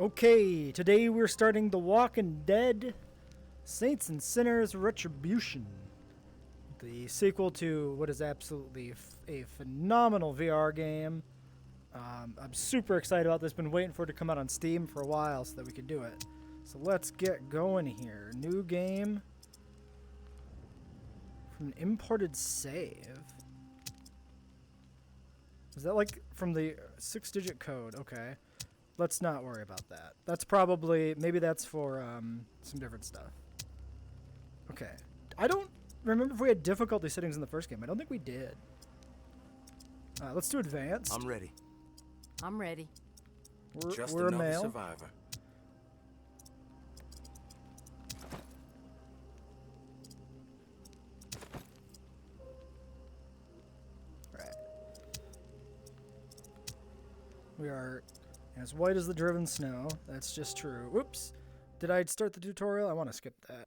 Okay, today we're starting The Walking Dead Saints and Sinners Retribution. The sequel to what is absolutely a phenomenal VR game. I'm super excited about this. Been waiting for it to come out on Steam for a while so that we could do it. So let's get going here. New game from an imported save. Is that like from the 6-digit code? Okay. Let's not worry about that. That's probably, maybe that's for some different stuff. Okay. I don't remember if we had difficulty settings in the first game. I don't think we did. Let's do advanced. I'm ready. I'm ready. We're a male. Survivor. Right. We are as white as the driven snow. That's just true. Whoops. Did I start the tutorial? I want to skip that.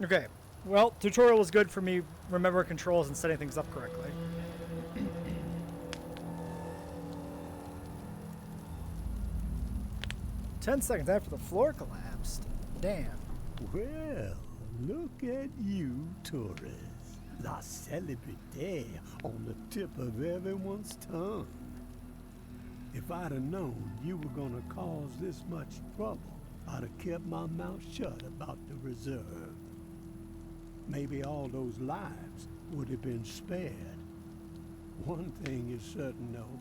Okay. Well, tutorial was good for me remembering controls and setting things up correctly. Ten seconds after the floor collapsed. Damn. Well, look at you, Torres. La celebrity on the tip of everyone's tongue. If I'd have known you were gonna cause this much trouble, I'd have kept my mouth shut about the reserve. Maybe all those lives would have been spared. One thing is certain though,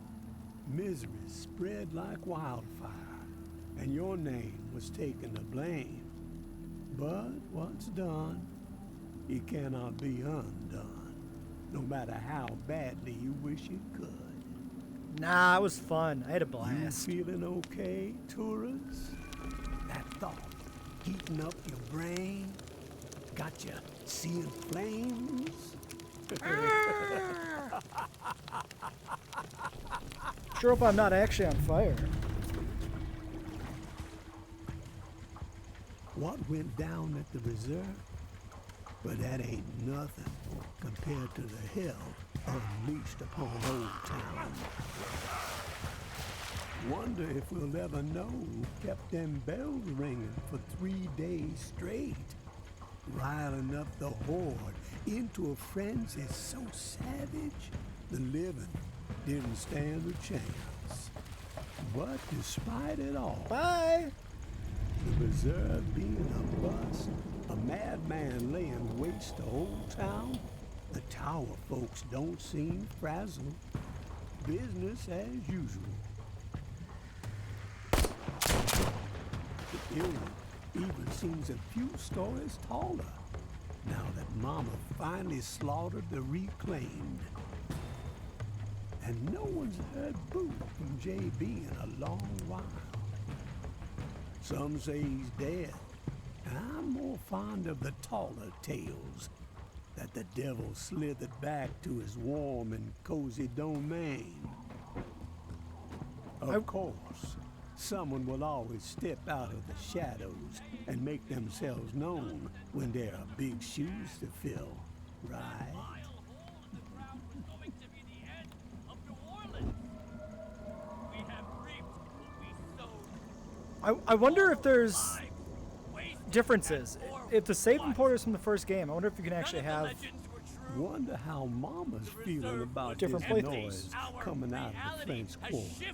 misery spread like wildfire, and your name was taken to blame. But what's done, it cannot be undone, no matter how badly you wish it could. Nah, it was fun. I had a blast. You feeling okay, Torres? That thought heating up your brain? Got you seeing flames? Sure hope I'm not actually on fire. What went down at the reserve? But that ain't nothing compared to the hell unleashed upon Old Town. Wonder if we'll ever know who kept them bells ringing for 3 days straight, riling up the horde into a frenzy so savage the living didn't stand a chance. But despite it all, Bye. the reserve being a bust, a madman laying waste to Old Town, the tower folks don't seem frazzled. Business as usual. The building even seems a few stories taller, now that Mama finally slaughtered the reclaimed. And no one's heard boot from JB in a long while. Some say he's dead, and I'm more fond of the taller tales, that the devil slithered back to his warm and cozy domain. Of course, someone will always step out of the shadows and make themselves known when there are big shoes to fill, right? I wonder if there's differences. If the save importers from the first game, I wonder if you can actually have Wonder how Mama's feeling about different this playthroughs noise coming out of the French Quarter.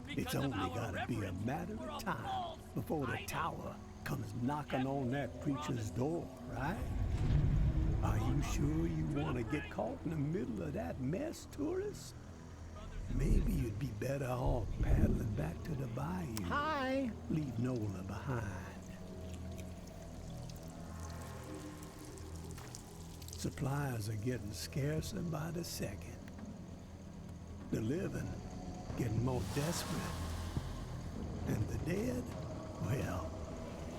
It's only gotta be a matter of time before the tower comes knocking on that preacher's door, right? Are you sure you want to get caught in the middle of that mess, tourist? Maybe you'd be better off paddling back to the bayou. Hi. Leave Nola behind. Supplies are getting scarcer by the second. The living getting more desperate. And the dead, well,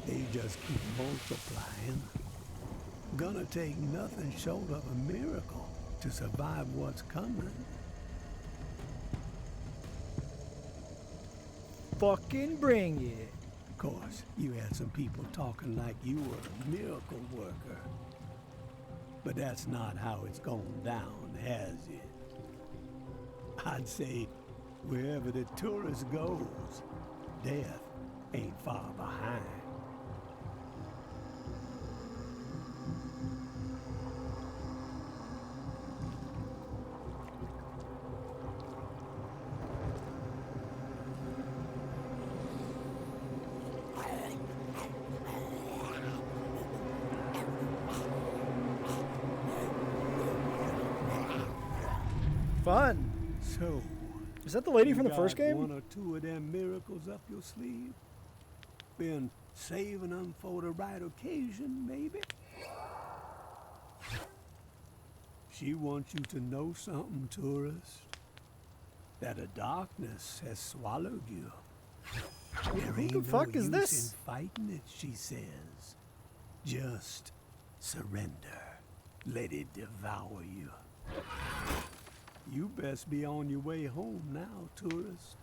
they just keep multiplying. Gonna take nothing short of a miracle to survive what's coming. Fucking bring it. Of course, you had some people talking like you were a miracle worker. But that's not how it's gone down, has it? I'd say wherever the tourist goes, Death ain't far behind. Fun. So, Is that the lady you from the first got game? one or two of them miracles up your sleeve? Been saving them for the right occasion, maybe? She wants you to know something, tourist. That a darkness has swallowed you. There Who ain't the fuck no is use this? in fighting it, she says. Just surrender. Let it devour you. You best be on your way home now, tourist.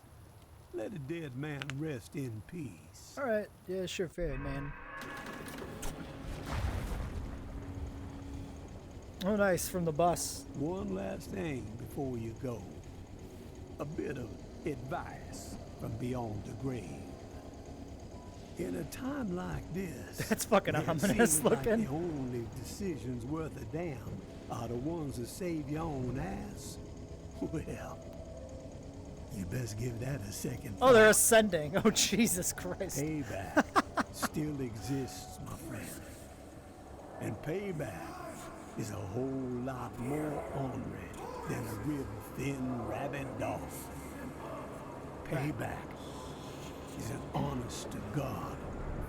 Let a dead man rest in peace. Alright, yeah, sure, fair, man. Oh, nice, from the bus. One last thing before you go. A bit of advice from beyond the grave. In a time like this, That's fucking it ominous seems like looking. the only decisions worth a damn are the ones that save your own ass. Well, you best give that a second Oh, they're thought. ascending. Oh, Jesus Christ. Payback still exists, my friend. And payback is a whole lot more ornery than a rib-thin rabid dolphin. Payback is an honest-to-God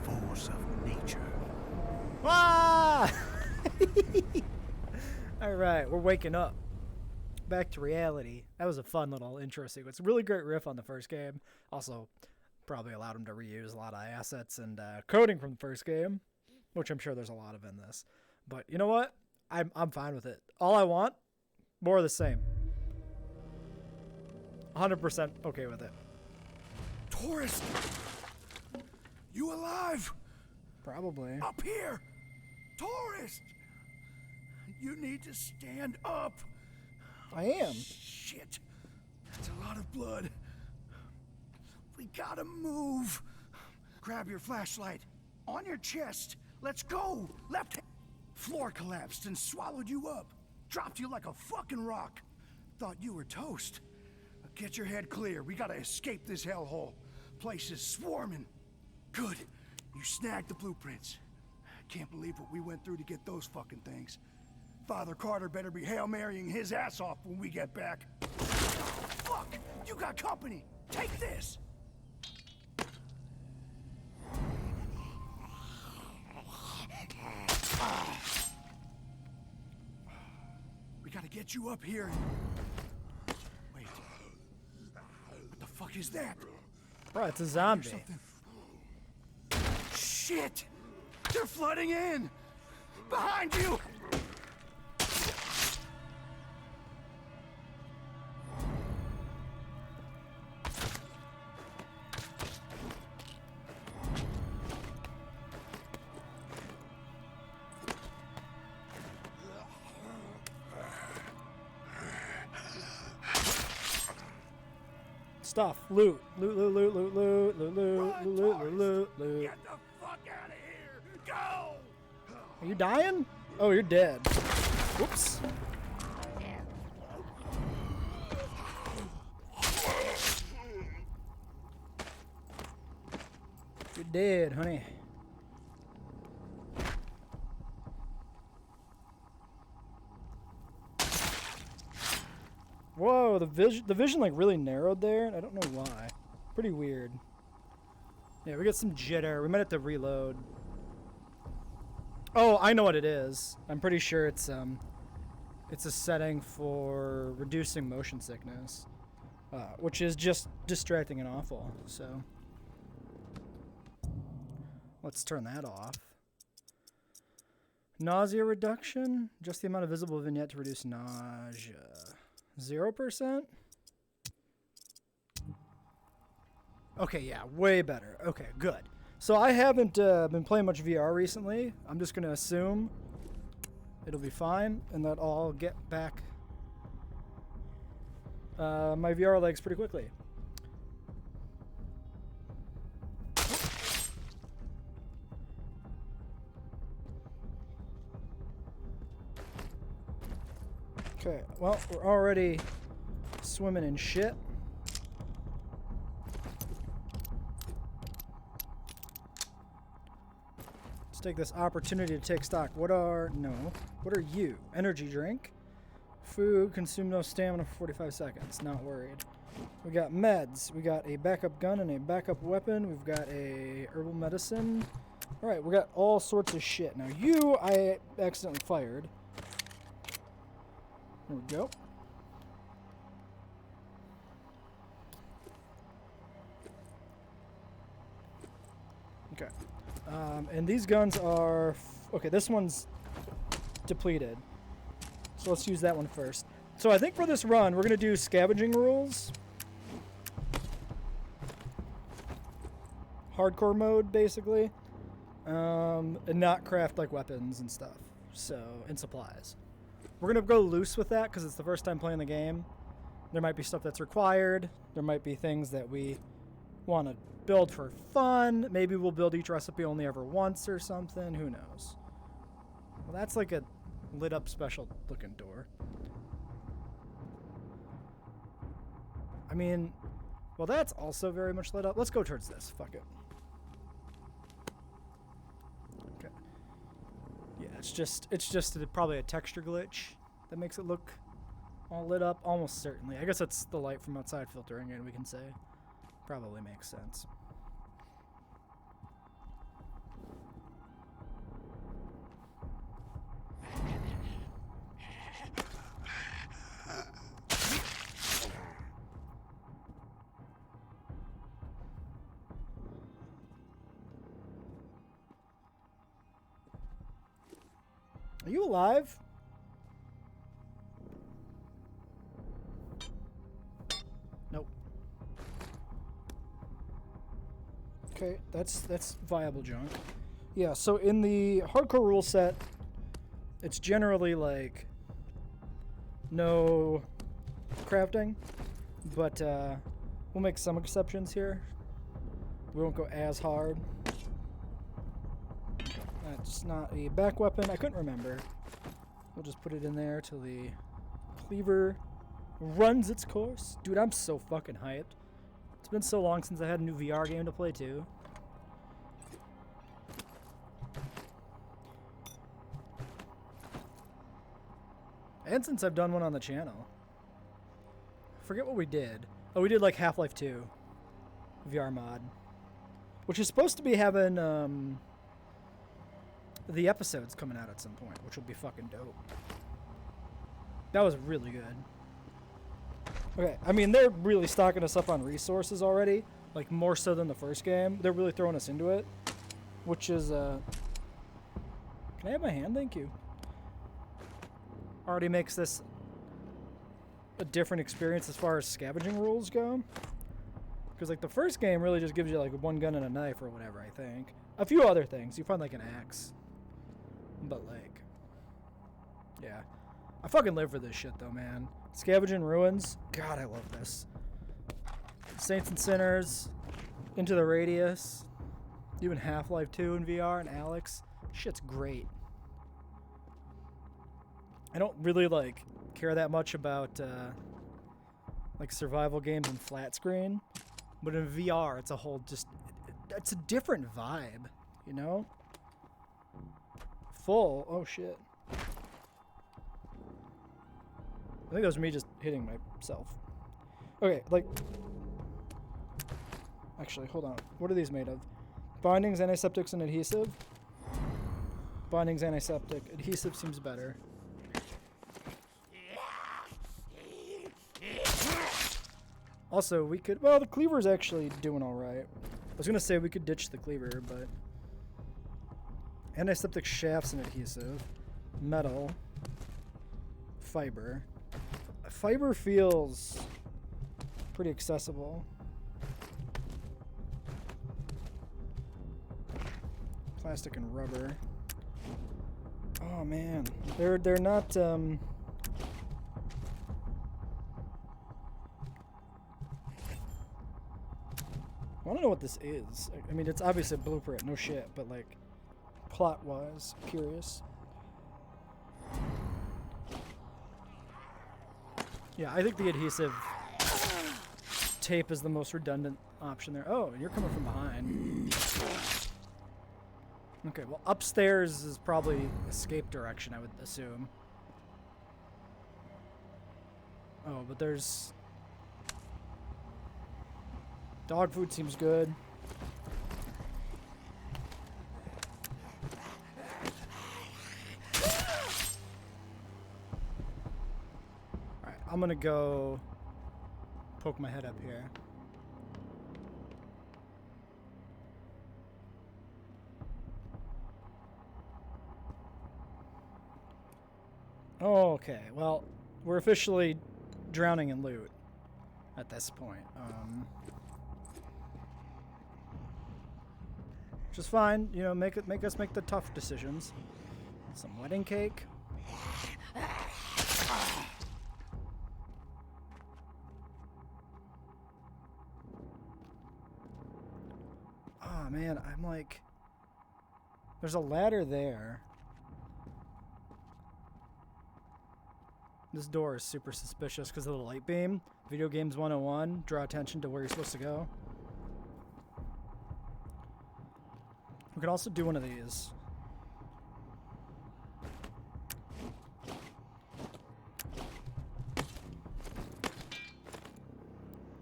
force of nature. Ah! Alright, we're waking up. Back to reality. That was a fun little intro sequence. Really great riff on the first game. Also, probably allowed him to reuse a lot of assets and coding from the first game, which I'm sure there's a lot of in this. But you know what? I'm fine with it. All I want, more of the same. 100% okay with it. Tourist! You alive? Probably. Up here! Tourist! You need to stand up! I am. Shit! That's a lot of blood. We gotta move! Grab your flashlight. On your chest. Let's go! Left hand. Floor collapsed and swallowed you up. Dropped you like a fucking rock. Thought you were toast. Get your head clear. We gotta escape this hellhole. Place is swarming. Good. You snagged the blueprints. Can't believe what we went through to get those fucking things. Father Carter better be Hail Marying his ass off when we get back. Fuck! You got company! Take this! We gotta get you up here. Wait. What the fuck is that? Bro, it's a zombie. Something. Shit! They're flooding in! Behind you! Stuff. Loot. Loot, loot, loot, loot, loot, loot, loot, Run, loot, Taurus! loot, loot, loot. Get the fuck out of here! Go! Are you dying? Oh, you're dead. Whoops. You're dead, honey. Whoa, the vision like really narrowed there. I don't know why. Pretty weird. Yeah, we got some jitter. We might have to reload. Oh, I know what it is. I'm pretty sure it's a setting for reducing motion sickness, which is just distracting and awful. So let's turn that off. Nausea reduction, just the amount of visible vignette to reduce nausea. 0%? Okay, yeah, way better. Okay, good. So I haven't been playing much VR recently. I'm just going to assume it'll be fine and that I'll get back my VR legs pretty quickly. Okay, well, we're already swimming in shit. Let's take this opportunity to take stock. What are you? Energy drink. Food, consume no stamina for 45 seconds. Not worried. We got meds. We got a backup gun and a backup weapon. We've got a herbal medicine. Alright, we got all sorts of shit. Now you, I accidentally fired. There we go. Okay. And these guns are... okay, this one's depleted. So let's use that one first. So I think for this run, we're going to do scavenging rules. Hardcore mode, basically. And not craft, like, weapons and stuff. So, and supplies. We're going to go loose with that because it's the first time playing the game. There might be stuff that's required. There might be things that we want to build for fun. Maybe we'll build each recipe only ever once or something. Who knows? Well, that's like a lit up special looking door. I mean, well, that's also very much lit up. Let's go towards this. Fuck it. Okay. Yeah, it's just probably a texture glitch that makes it look all lit up. Almost certainly. I guess it's the light from outside filtering in, we can say. Probably makes sense. Are you alive? Nope. Okay, that's viable junk. Yeah, so in the hardcore rule set, it's generally like no crafting, but we'll make some exceptions here. We won't go as hard. That's not a back weapon. I couldn't remember. We'll just put it in there till the cleaver runs its course. Dude, I'm so fucking hyped. It's been so long since I had a new VR game to play too. And since I've done one on the channel. I forget what we did. Oh, we did like Half-Life 2 VR mod. Which is supposed to be having the episodes coming out at some point, which will be fucking dope. That was really good. Okay, I mean, they're really stocking us up on resources already, like more so than the first game. They're really throwing us into it, which is, can I have my hand? Thank you. Already makes this a different experience as far as scavenging rules go. Because, like, the first game really just gives you, like, one gun and a knife or whatever, I think. A few other things. You find, like, an axe. But, like, yeah. I fucking live for this shit, though, man. Scavenging Ruins. God, I love this. Saints and Sinners. Into the Radius. Even Half-Life 2 in VR and Alex. Shit's great. I don't really, like, care that much about, like, survival games in flat screen. But in VR, it's a whole just... it's a different vibe, you know? Full. Oh, shit. I think that was me just hitting myself. Okay, like... actually, hold on. What are these made of? Bindings, antiseptics, and adhesive? Bindings, antiseptic. Adhesive seems better. Also, we could... well, the cleaver's actually doing alright. I was going to say we could ditch the cleaver, but... antiseptic shafts and adhesive. Metal. Fiber. Fiber feels pretty accessible. Plastic and rubber. Oh man, they're not I want to know what this is. I mean, it's obviously a blueprint, no shit, but like plot-wise, curious. Yeah, I think the adhesive tape is the most redundant option there. Oh, and you're coming from behind. Okay, well, upstairs is probably escape direction, I would assume. Oh, but there's... Dog food seems good. Alright, I'm gonna go poke my head up here. Okay, well, we're officially drowning in loot at this point. Which is fine, you know, make us make the tough decisions. Some wedding cake. Oh man, I'm like, there's a ladder there. This door is super suspicious because of the light beam. Video games 101, draw attention to where you're supposed to go. We could also do one of these.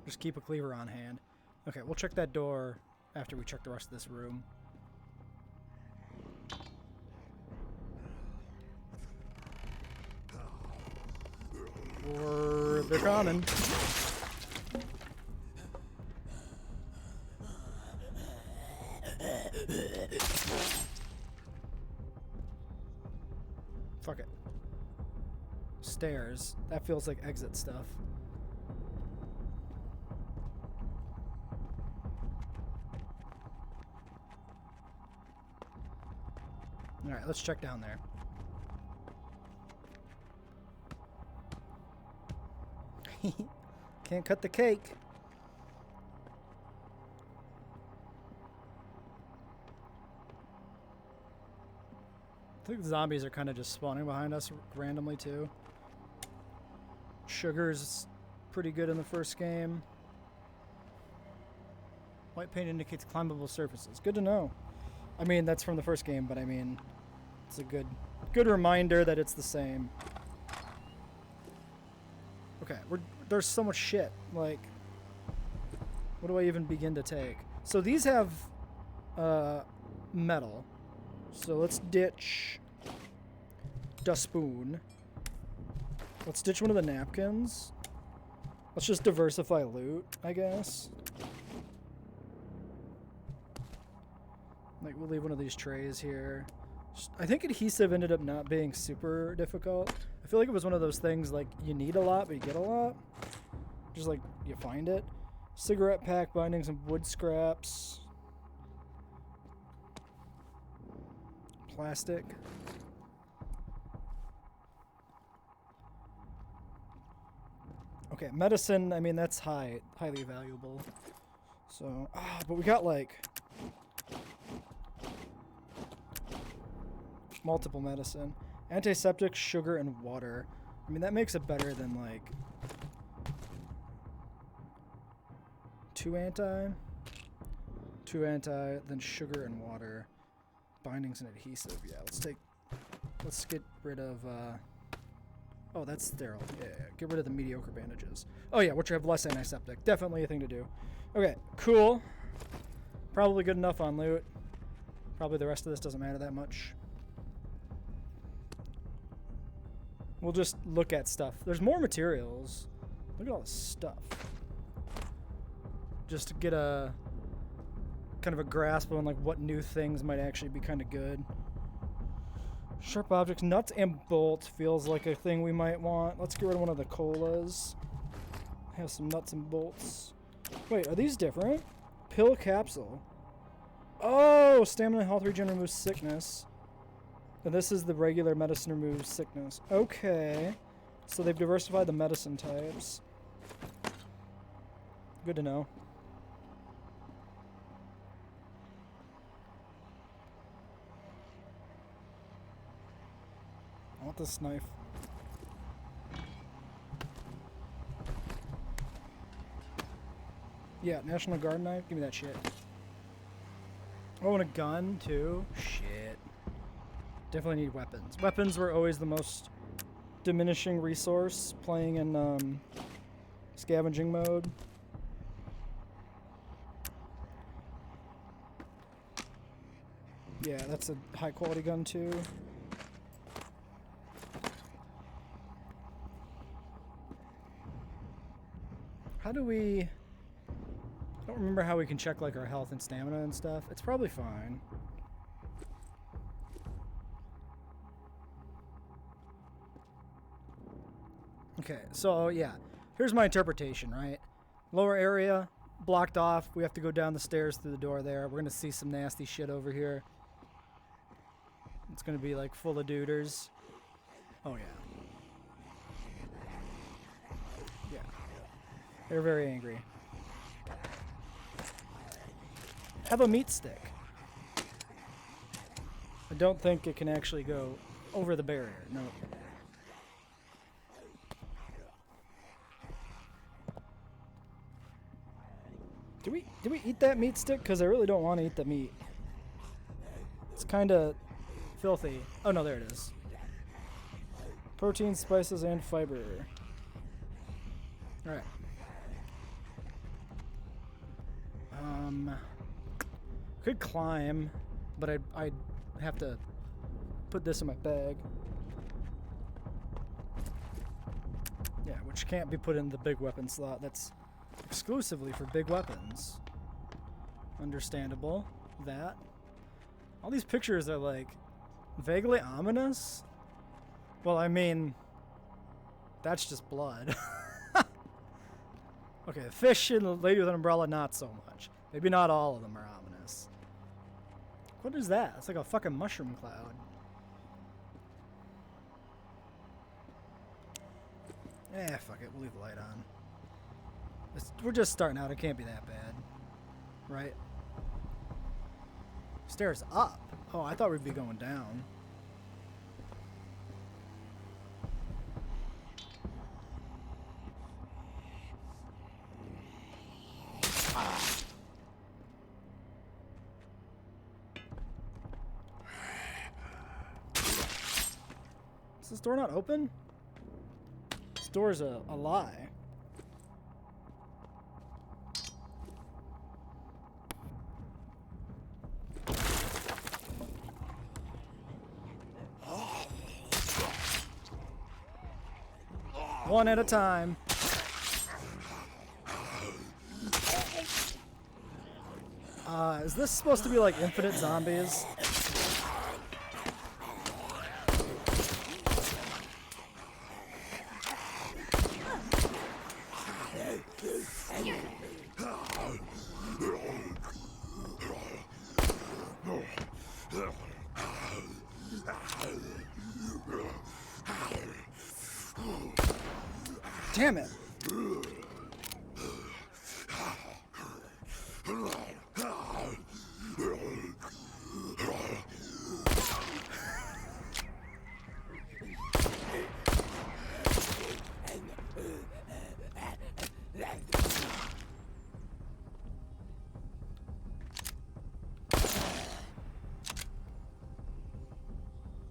Just keep a cleaver on hand. Okay, we'll check that door after we check the rest of this room. Or they're coming. Fuck it. Stairs. That feels like exit stuff. Alright, let's check down there. Can't cut the cake. I think the zombies are kind of just spawning behind us randomly too. Sugar's pretty good in the first game. White paint indicates climbable surfaces. Good to know. I mean, that's from the first game, but I mean, it's a good reminder that it's the same. Okay, there's so much shit. Like, what do I even begin to take? So these have metal. So let's ditch the spoon. Let's ditch one of the napkins. Let's just diversify loot, I guess. Like, we'll leave one of these trays here. I think adhesive ended up not being super difficult. I feel like it was one of those things, like, you need a lot, but you get a lot. Just, like, you find it. Cigarette pack binding, some wood scraps. Plastic. Okay, medicine, I mean, that's highly valuable. So, but we got, like, multiple medicine. Antiseptic, sugar, and water. I mean, that makes it better than, like, 2 anti, then sugar and water. Bindings and adhesive. Yeah, let's get rid of, oh, that's sterile. Yeah, get rid of the mediocre bandages. Oh yeah, which have less antiseptic. Definitely a thing to do. Okay, cool. Probably good enough on loot. Probably the rest of this doesn't matter that much. We'll just look at stuff. There's more materials. Look at all this stuff. Just to get a kind of a grasp on like what new things might actually be kind of good. Sharp objects, nuts and bolts feels like a thing we might want. Let's get rid of one of the colas. Have some nuts and bolts. Wait, are these different? Pill capsule. Oh, stamina health regen removes sickness. And this is the regular medicine removes sickness. Okay. So they've diversified the medicine types. Good to know. I want this knife. Yeah, National Guard knife. Give me that shit. Oh, and a gun, too. Shit. Definitely need weapons. Weapons were always the most diminishing resource playing in scavenging mode. Yeah, that's a high quality gun, too. How do we... I don't remember how we can check like our health and stamina and stuff. It's probably fine. Okay, so yeah. Here's my interpretation, right? Lower area, blocked off. We have to go down the stairs through the door there. We're gonna see some nasty shit over here. It's gonna be like full of duders. Oh yeah. Yeah. They're very angry. Have a meat stick. I don't think it can actually go over the barrier. No. Do we eat that meat stick? Because I really don't want to eat the meat. It's kind of filthy. Oh no, there it is. Protein, spices, and fiber. All right. Could climb, but I'd have to put this in my bag. Yeah, which can't be put in the big weapon slot. That's exclusively for big weapons. Understandable. That. All these pictures are like vaguely ominous. Well, I mean, that's just blood. Okay, fish and the lady with an umbrella, not so much. Maybe not all of them are ominous. What is that? It's like a fucking mushroom cloud. Eh, fuck it. We'll leave the light on. We're just starting out. It can't be that bad. Right? Stairs up? Oh, I thought we'd be going down. Is this door not open? This door's a lie. One at a time. Is this supposed to be like infinite zombies? Damn it.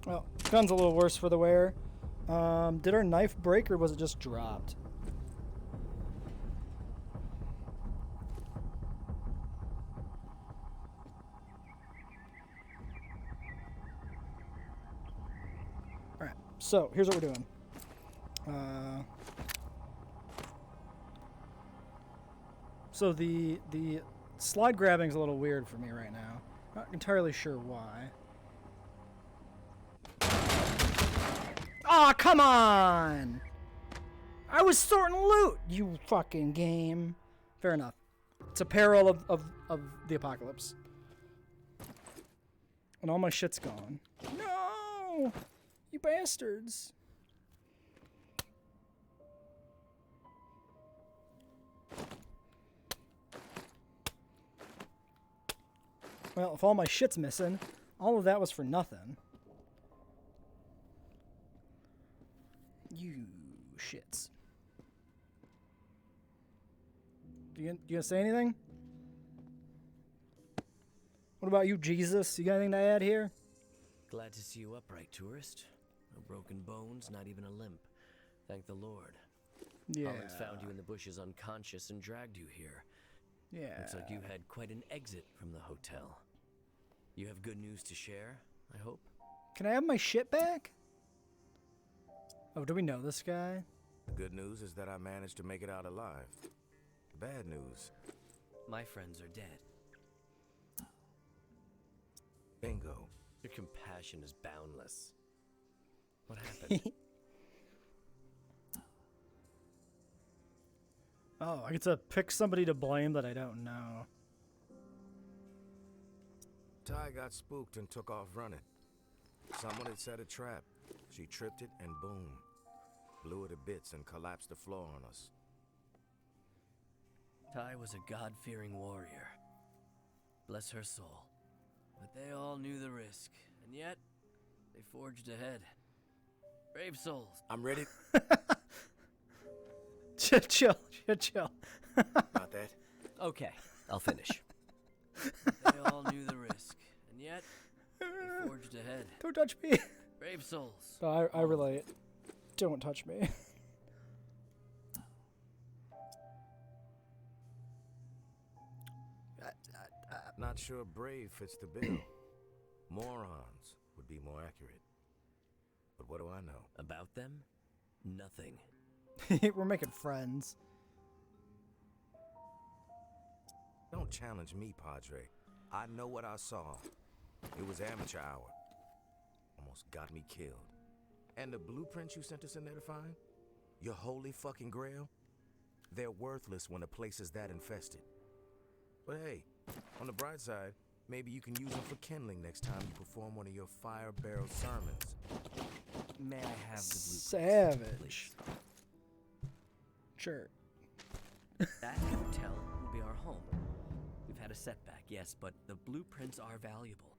Well, gun's a little worse for the wear. Did our knife break or was it just dropped? Alright, so here's what we're doing. So the slide grabbing is a little weird for me right now. Not entirely sure why. Aw, oh, come on! I was sorting loot, you fucking game. Fair enough. It's a peril of the apocalypse. And all my shit's gone. No! You bastards. Well, if all my shit's missing, all of that was for nothing. You shits. You gonna say anything? What about you, Jesus? You got anything to add here? Glad to see you upright, tourist. No broken bones, not even a limp. Thank the Lord. Yeah. Holland's found you in the bushes unconscious and dragged you here. Yeah. Looks like you had quite an exit from the hotel. You have good news to share, I hope? Can I have my shit back? Oh, do we know this guy? The good news is that I managed to make it out alive. The bad news, My friends are dead. bingo. Your compassion is boundless. What happened? Oh, I get to pick somebody to blame that I don't know. Ty got spooked and took off running. Someone had set a trap. She tripped it and boom. Blew it to bits and collapsed the floor on us. Ty was a God-fearing warrior. Bless her soul. But they all knew the risk, and yet they forged ahead. Brave souls. I'm ready. Chill. About that. Okay, I'll finish. They all knew the risk, and yet they forged ahead. Don't touch me. Brave souls. Oh, I relate. Don't touch me. Not sure brave fits the bill. Morons would be more accurate. But what do I know? About them? Nothing. We're making friends. Don't challenge me, Padre. I know what I saw. It was amateur hour. Almost got me killed. And the blueprints you sent us in there to find? Your holy fucking grail? They're worthless when a place is that infested. But hey, on the bright side, maybe you can use them for kindling next time you perform one of your fire barrel sermons. May I have the blueprints, Savage. please? Sure. That hotel will be our home. We've had a setback, yes, but the blueprints are valuable.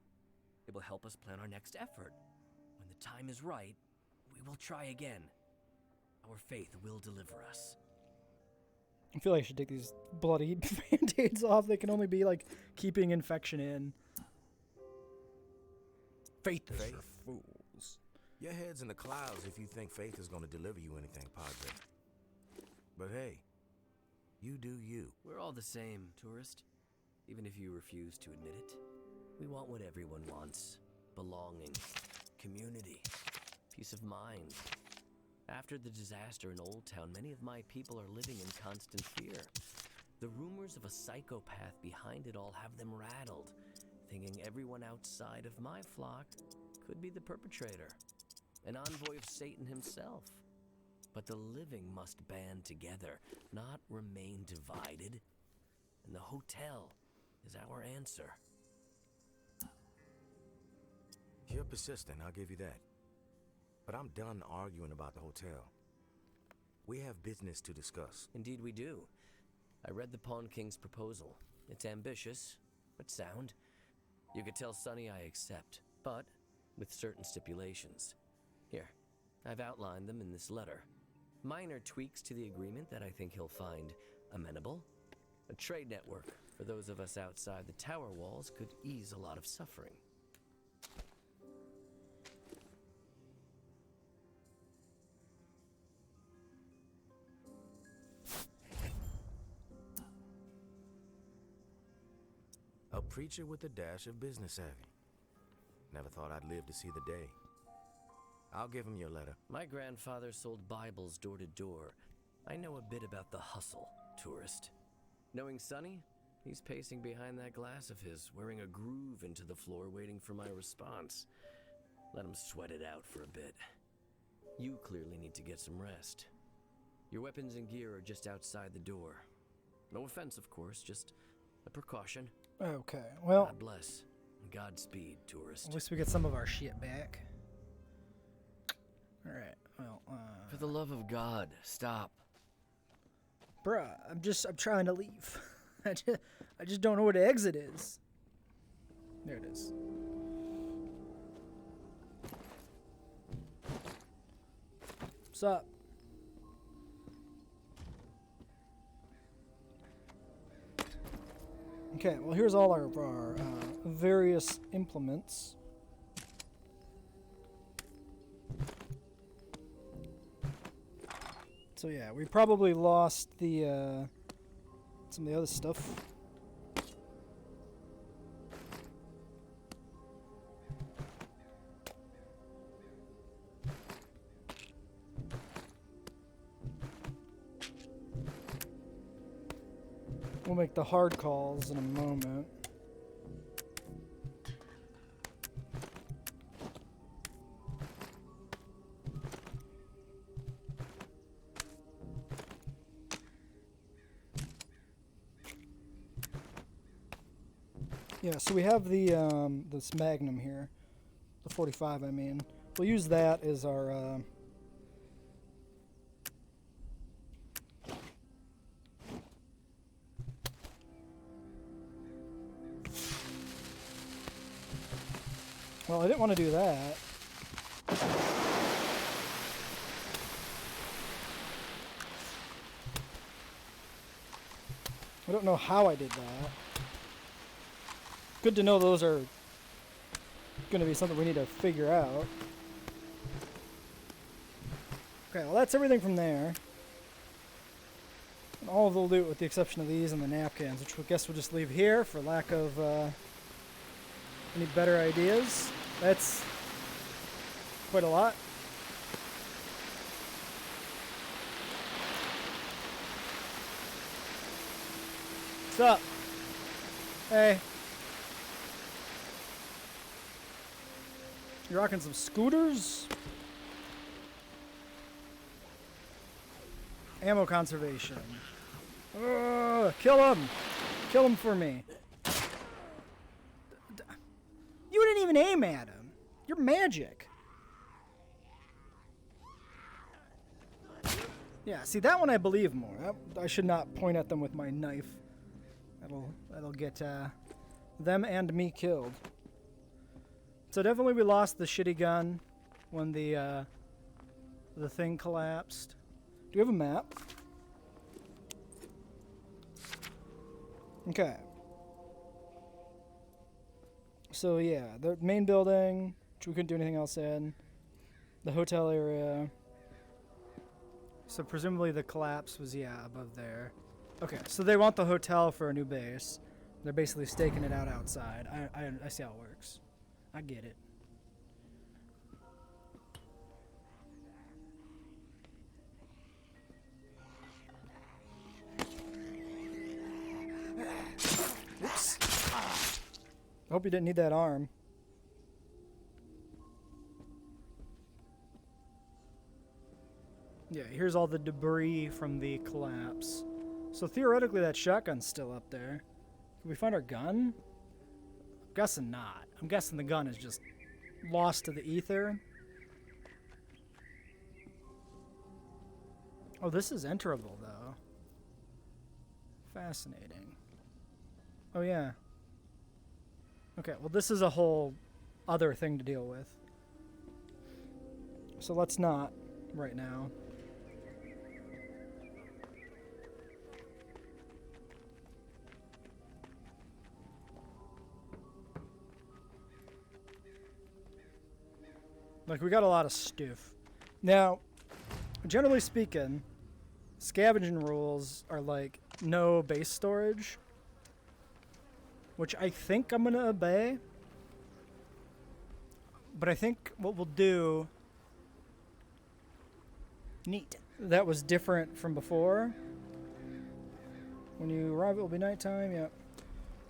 It will help us plan our next effort. When the time is right, we will try again. Our faith will deliver us. I feel like I should take these bloody band-aids off. They can only be like keeping infection in. Faith is Faith? for fools. Your head's in the clouds if you think faith is going to deliver you anything, Padre. But hey, you do you. We're all the same, tourist. Even if you refuse to admit it. We want what everyone wants. Belonging. Community. Peace of mind. After the disaster in Old Town, many of my people are living in constant fear. The rumors of a psychopath behind it all have them rattled, thinking everyone outside of my flock could be the perpetrator, an envoy of Satan himself. But the living must band together, not remain divided. And the hotel is our answer. You're persistent, I'll give you that. But I'm done arguing about the hotel. We have business to discuss. Indeed we do. I read the Pawn King's proposal. It's ambitious, but sound. You could tell Sonny I accept, but with certain stipulations. Here, I've outlined them in this letter. Minor tweaks to the agreement that I think he'll find amenable. A trade network for those of us outside the tower walls could ease a lot of suffering. A preacher with a dash of business savvy. Never thought I'd live to see the day. I'll give him your letter. My grandfather sold Bibles door to door. I know a bit about the hustle, tourist. Knowing Sonny, he's pacing behind that glass of his, wearing a groove into the floor, waiting for my response. Let him sweat it out for a bit. You clearly need to get some rest. Your weapons and gear are just outside the door. No offense, of course, just a precaution. Okay, well, God bless. Godspeed, tourist. at least we get some of our shit back. Alright, well, For the love of God, stop. bruh, I'm trying to leave. I just don't know where the exit is. There it is. What's up? Okay, well here's all our various implements. So yeah, we probably lost the some of the other stuff. We'll make the hard calls in a moment. Yeah, so we have the this Magnum here, the 45. I mean, we'll use that as our. Well, I didn't want to do that. I don't know how I did that. Good to know those are going to be something we need to figure out. Okay, well that's everything from there. And all of the loot with the exception of these and the napkins, which I guess we'll just leave here for lack of any better ideas. That's quite a lot. What's up? Hey. You rocking some scooters? Ammo conservation. Kill him! Kill him for me. You didn't even aim at him. You're magic. Yeah, see that one I believe more. I should not point at them with my knife. That'll get them and me killed. So definitely we lost the shitty gun when the thing collapsed. Do you have a map? Okay. So yeah, the main building, which we couldn't do anything else in. The hotel area. So presumably the collapse was, yeah, above there. Okay, so they want the hotel for a new base. They're basically staking it out outside. I see how it works. I get it. Whoops. I hope you didn't need that arm. Yeah, here's all the debris from the collapse. So theoretically that shotgun's still up there. Can we find our gun? I'm guessing not. I'm guessing the gun is just lost to the ether. Oh, this is enterable though. Fascinating. Oh yeah. Okay, well this is a whole other thing to deal with. So let's not right now. Like, we got a lot of stuff. Now, generally speaking, scavenging rules are like no base storage, which I think I'm gonna obey. But I think what we'll do, neat, that was different from before. When you arrive, it will be nighttime, yep.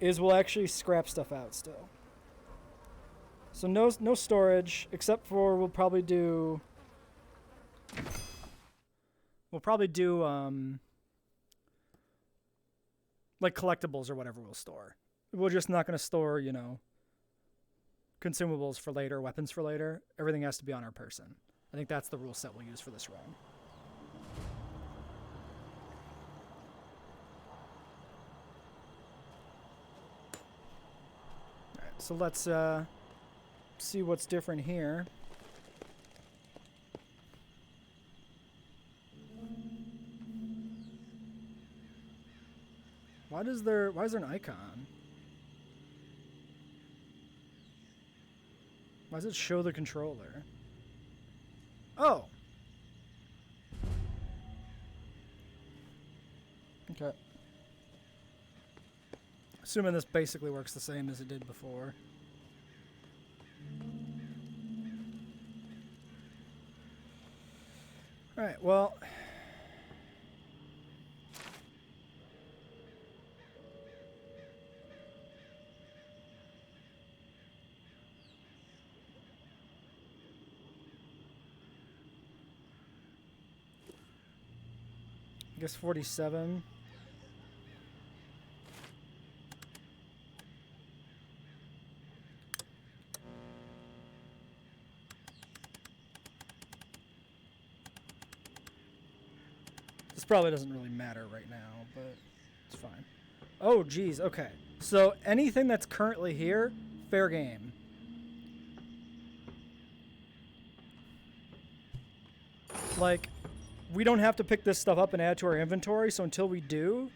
Is we'll actually scrap stuff out still. So no storage, except for we'll probably do like collectibles or whatever we'll store. We're just not going to store, you know, consumables for later, weapons for later. Everything has to be on our person. I think that's the rule set we'll use for this run. All right, so let's see what's different here. Why is there an icon? Why does it show the controller? Oh. Okay. Assuming this basically works the same as it did before. Alright, well... I guess 47. This probably doesn't really matter right now, but it's fine. Oh, geez, okay. So anything that's currently here, fair game. Like, we don't have to pick this stuff up and add to our inventory, so until we do,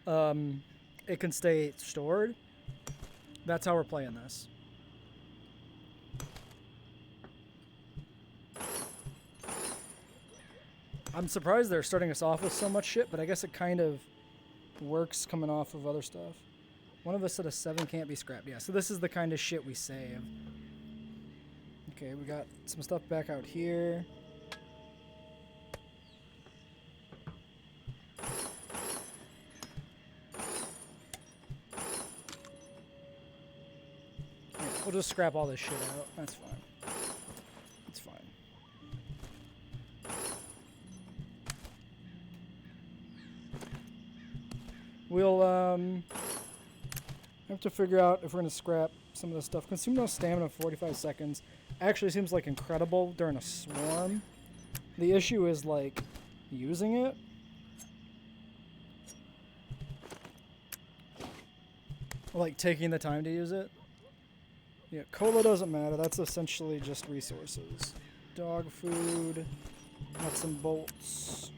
it can stay stored. That's how we're playing this. I'm surprised they're starting us off with so much shit, but I guess it kind of works coming off of other stuff. One of us said a 7 can't be scrapped. Yeah, so this is the kind of shit we save. Okay, we got some stuff back out here. Yeah, we'll just scrap all this shit out. That's fine. It's fine. We'll have to figure out if we're going to scrap some of this stuff. Consume no stamina 45 seconds. Actually seems like incredible during a swarm. The issue is like using it. Like taking the time to use it. Yeah, cola doesn't matter. That's essentially just resources. Dog food, nuts and bolts.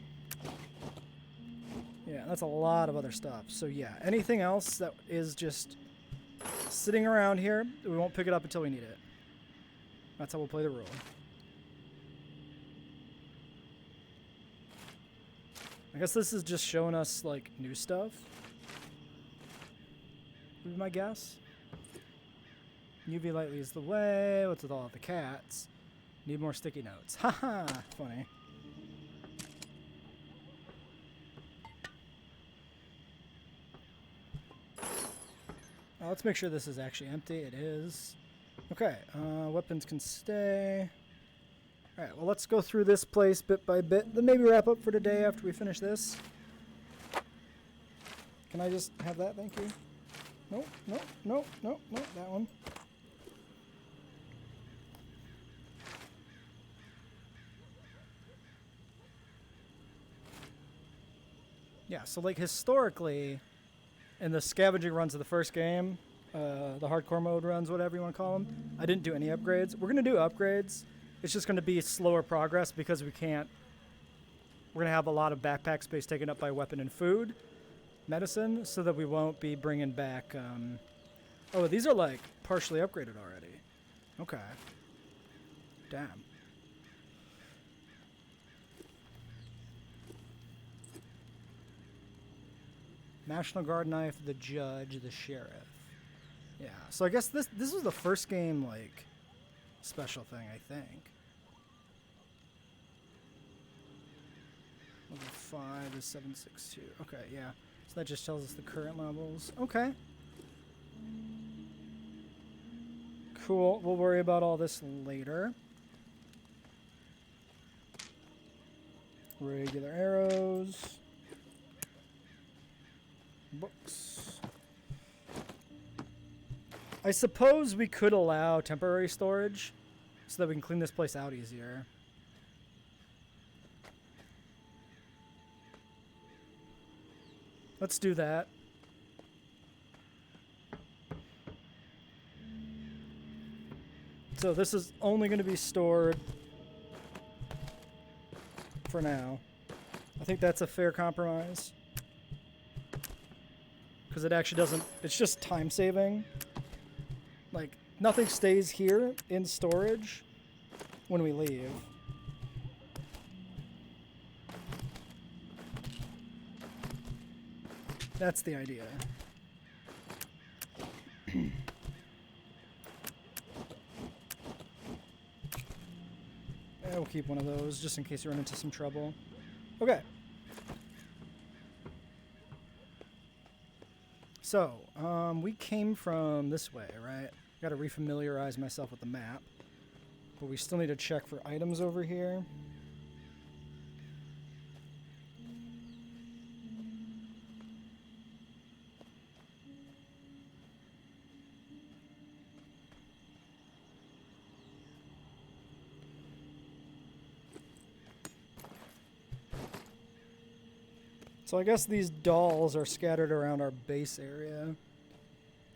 Yeah, that's a lot of other stuff. So yeah, anything else that is just sitting around here, we won't pick it up until we need it. That's how we'll play the rule. I guess this is just showing us like new stuff. Would be my guess. UV light leads the way. What's with all the cats? Need more sticky notes. Haha, funny. Let's make sure this is actually empty. It is. Okay, weapons can stay. Alright, well let's go through this place bit by bit. Then maybe wrap up for today after we finish this. Can I just have that? Thank you. Nope, nope, nope, nope, nope, that one. Yeah, so like historically, in the scavenging runs of the first game, the hardcore mode runs, whatever you want to call them, I didn't do any upgrades. We're going to do upgrades. It's just going to be slower progress because we can't... We're going to have a lot of backpack space taken up by weapon and food, medicine, so that we won't be bringing back... Oh, these are like partially upgraded already. Okay. Damn. National Guard knife, the judge, the sheriff. Yeah, so I guess this was the first game, like, special thing, I think. Level 5 is 762. Okay, yeah. So that just tells us the current levels. Okay. Cool. We'll worry about all this later. Regular arrows. Books. I suppose we could allow temporary storage so that we can clean this place out easier. Let's do that. So this is only going to be stored for now. I think that's a fair compromise. Because it actually doesn't... It's just time saving. Like, nothing stays here in storage when we leave. That's the idea. We'll keep one of those just in case you run into some trouble. Okay. So, we came from this way, right? Gotta refamiliarize myself with the map. But we still need to check for items over here. So I guess these dolls are scattered around our base area.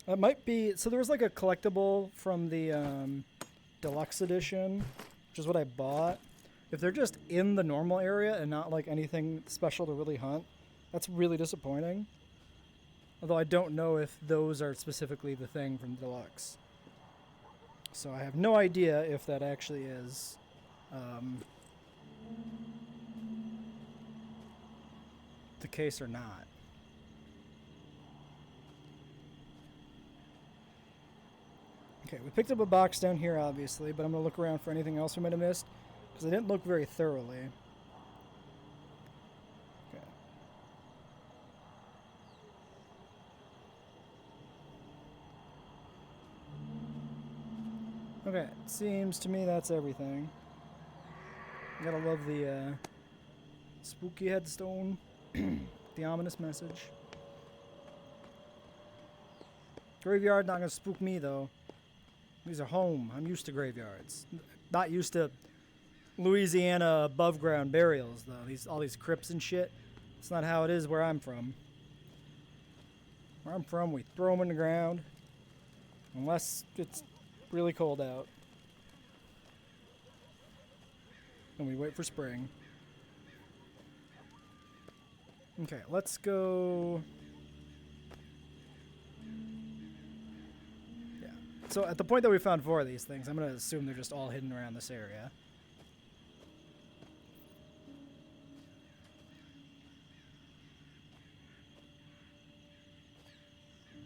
It might be... So there was like a collectible from the deluxe edition, which is what I bought. If they're just in the normal area and not like anything special to really hunt, that's really disappointing. Although I don't know if those are specifically the thing from deluxe. So I have no idea if that actually is... the case or not. Okay, we picked up a box down here, obviously, but I'm going to look around for anything else we might have missed, because I didn't look very thoroughly. Okay. Okay, it seems to me that's everything. Gotta love the spooky headstone. The ominous message. Graveyard not gonna spook me though. These are home. I'm used to graveyards. Not used to Louisiana above ground burials though. All these crypts and shit. It's not how it is where I'm from. Where I'm from, we throw them in the ground. Unless it's really cold out. And we wait for spring. Okay, let's go... Yeah. So at the point that we found 4 of these things, I'm going to assume they're just all hidden around this area.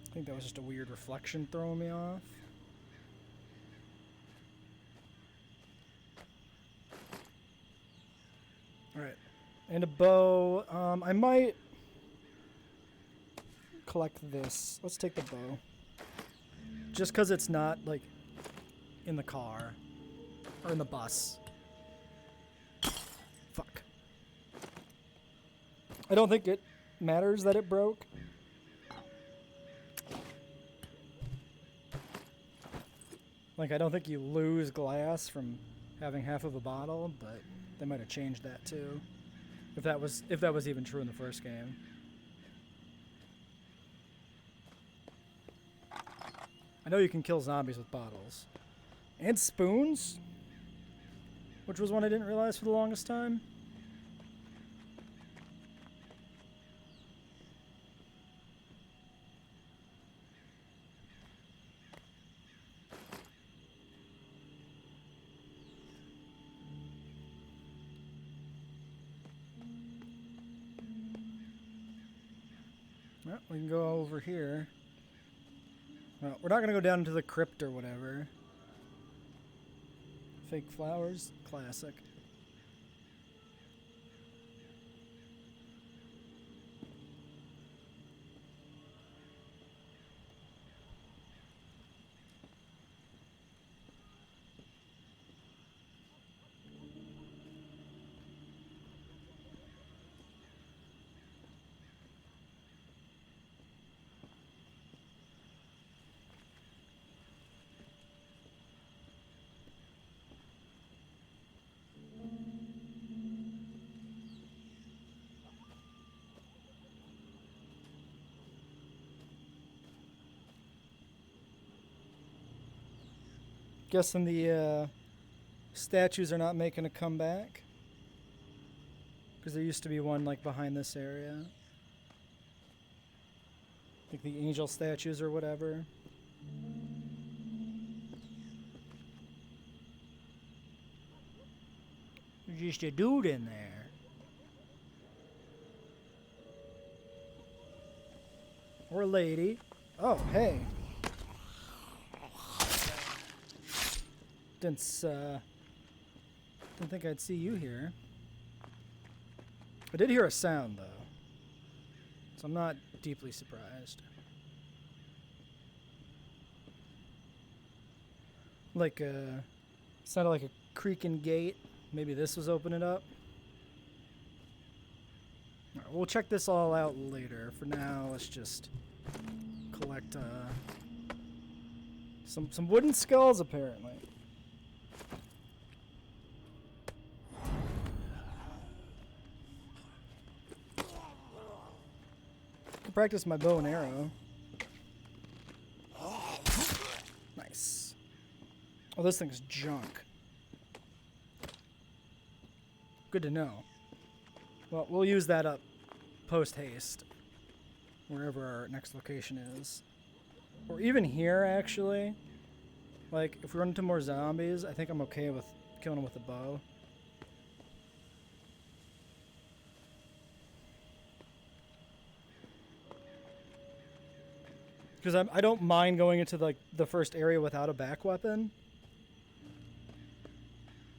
I think that was just a weird reflection throwing me off. Alright. And a bow. I might collect this. Let's take the bow. Just because it's not, like, in the car. Or in the bus. Fuck. I don't think it matters that it broke. Like, I don't think you lose glass from having half of a bottle, but they might have changed that too. If that was even true in the first game. I know you can kill zombies with bottles. And spoons? Which was one I didn't realize for the longest time. Well, we can go over here. Well, we're not going to go down into the crypt or whatever. Fake flowers, classic. Guessing the statues are not making a comeback. Because there used to be one like behind this area. Like the angel statues or whatever. Just a dude in there. Or a lady. Oh, hey. Didn't think I'd see you here. I did hear a sound, though. So I'm not deeply surprised. Like sounded like a creaking gate. Maybe this was opening up. All right, we'll check this all out later. For now, let's just collect some wooden skulls, apparently. Can practice my bow and arrow. Nice. Oh, this thing's junk. Good to know. Well, we'll use that up post-haste. Wherever our next location is. Or even here, actually. Like, if we run into more zombies, I think I'm okay with killing them with a bow. Because I don't mind going into, like, the first area without a back weapon.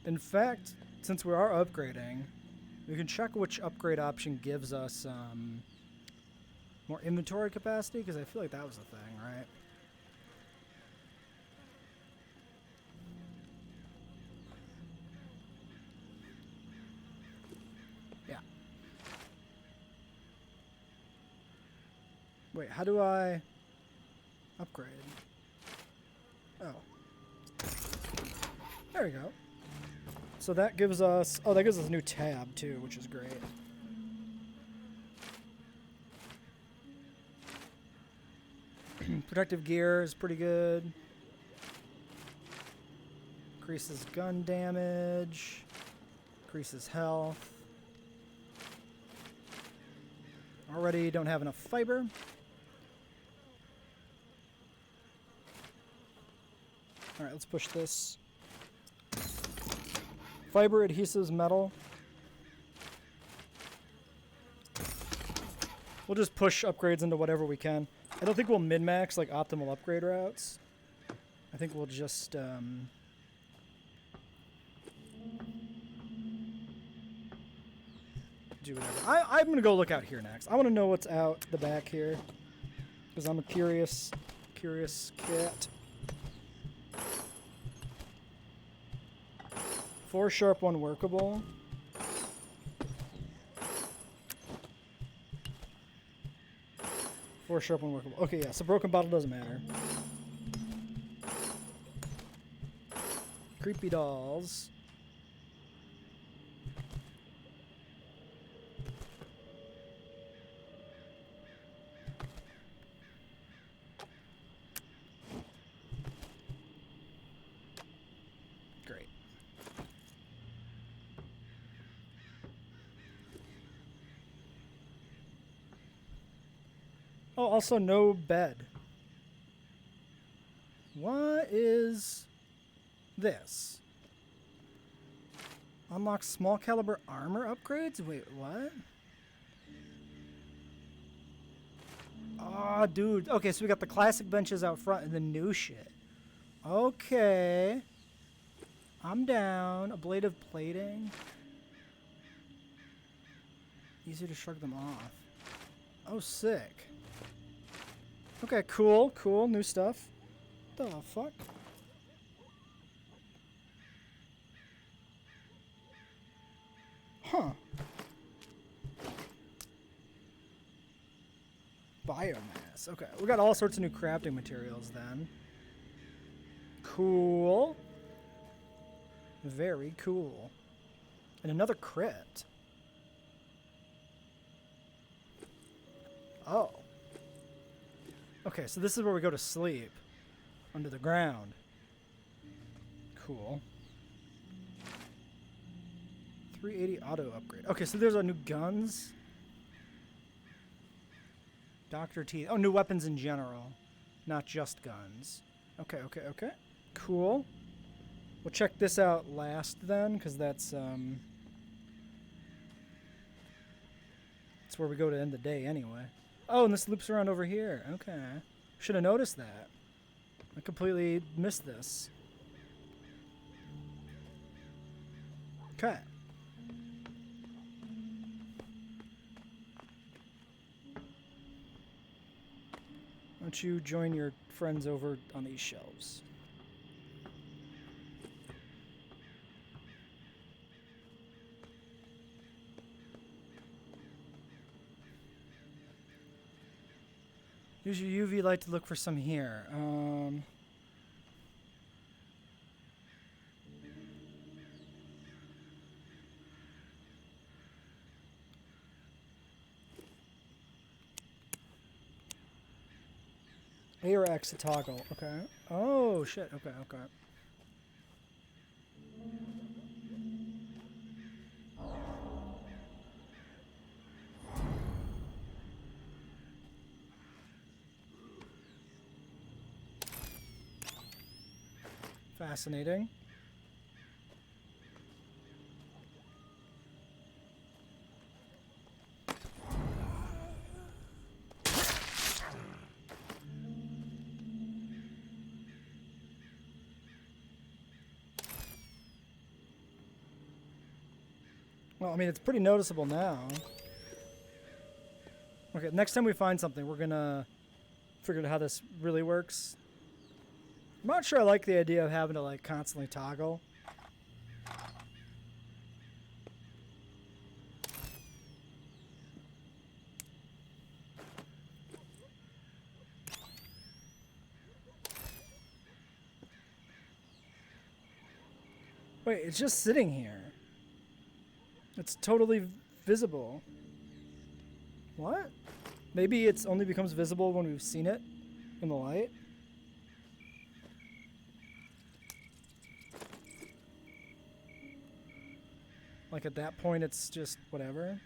In fact, since we are upgrading, we can check which upgrade option gives us more inventory capacity, because I feel like that was the thing, right? Yeah. Wait, how do I upgrade? Oh. There we go. So that gives us... Oh, that gives us a new tab, too, which is great. Protective gear is pretty good. Increases gun damage. Increases health. Already don't have enough fiber. Alright, let's push this. Fiber, adhesives, metal. We'll just push upgrades into whatever we can. I don't think we'll min-max like optimal upgrade routes. I think we'll just do whatever. I'm gonna go look out here next. I want to know what's out the back here, because I'm a curious cat. 4 sharp, 1 workable. Four sharp, 1 workable. Okay, yeah, so broken bottle doesn't matter. Creepy dolls. Great. Oh, also no bed. What is this? Unlock small caliber armor upgrades? Wait, what? Oh, dude. Okay, so we got the classic benches out front and the new shit. Okay. I'm down. Ablative plating. Easy to shrug them off. Oh, sick. Okay, cool, cool, new stuff. The fuck? Huh. Biomass. Okay, we got all sorts of new crafting materials then. Cool. Very cool. And another crit. Oh. Okay, so this is where we go to sleep. Under the ground. Cool. 380 auto upgrade. Okay, so there's our new guns. Dr. Teeth. Oh, new weapons in general. Not just guns. Okay, okay, okay. Cool. We'll check this out last then, because that's that's where we go to end the day anyway. Oh, and this loops around over here. Okay. Should have noticed that. I completely missed this. Okay. Why don't you join your friends over on these shelves? Use your UV light to look for some here. A or X to toggle. Okay. Oh, shit. Okay, okay. Fascinating. Well, I mean, it's pretty noticeable now. Okay, next time we find something, we're gonna figure out how this really works. I'm not sure I like the idea of having to, like, constantly toggle. Wait, it's just sitting here. It's totally visible. What? Maybe it's only becomes visible when we've seen it in the light? Like at that point it's just whatever?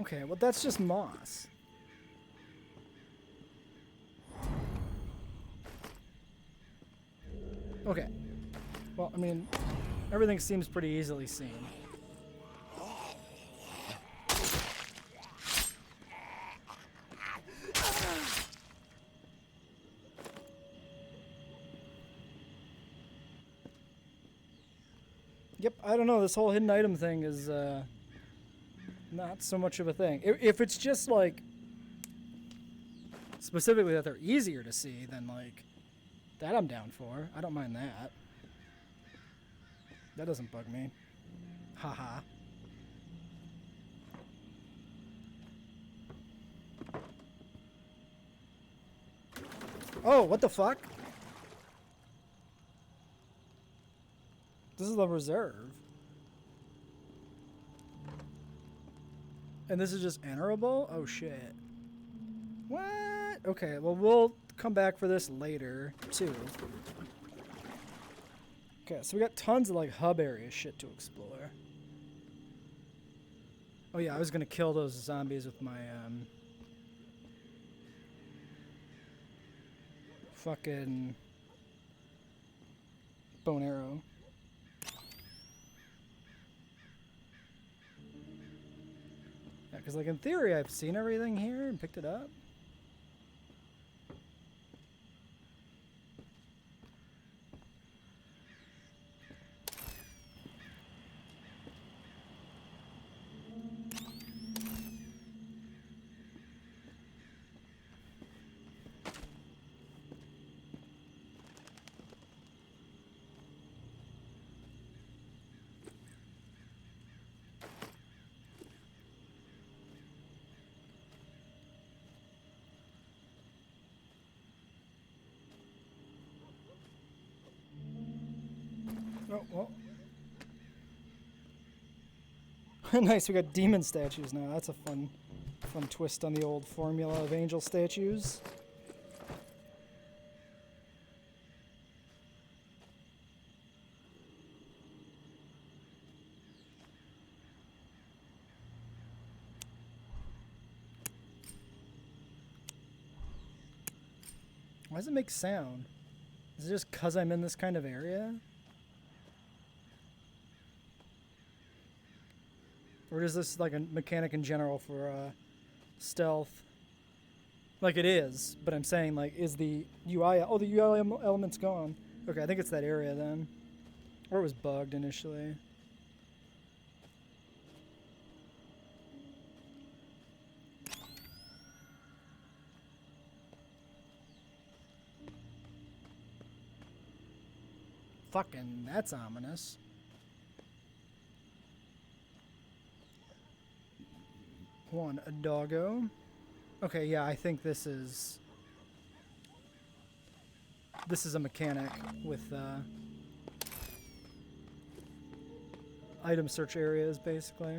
Okay, well that's just moss. Okay. Well, I mean, everything seems pretty easily seen. Yep, I don't know, this whole hidden item thing is not so much of a thing. If it's just like specifically that they're easier to see, then like that I'm down for. I don't mind that. That doesn't bug me. Haha. Oh, what the fuck? This is the reserve. And this is just enterable? Oh shit. What? Okay, well we'll come back for this later, too. Okay, so we got tons of like hub area shit to explore. Oh yeah, I was gonna kill those zombies with my fucking bow and arrow. Yeah, because like in theory I've seen everything here and picked it up. Oh, well. Nice, we got demon statues now. That's a fun twist on the old formula of angel statues. Why does it make sound? Is it just because I'm in this kind of area? Or is this like a mechanic in general for stealth? Like it is, but I'm saying like, is the UI... Oh, the UI element's gone. Okay, I think it's that area then. Or it was bugged initially. Fucking, that's ominous. One, a doggo. Okay, yeah, I think this is a mechanic with item search areas, basically.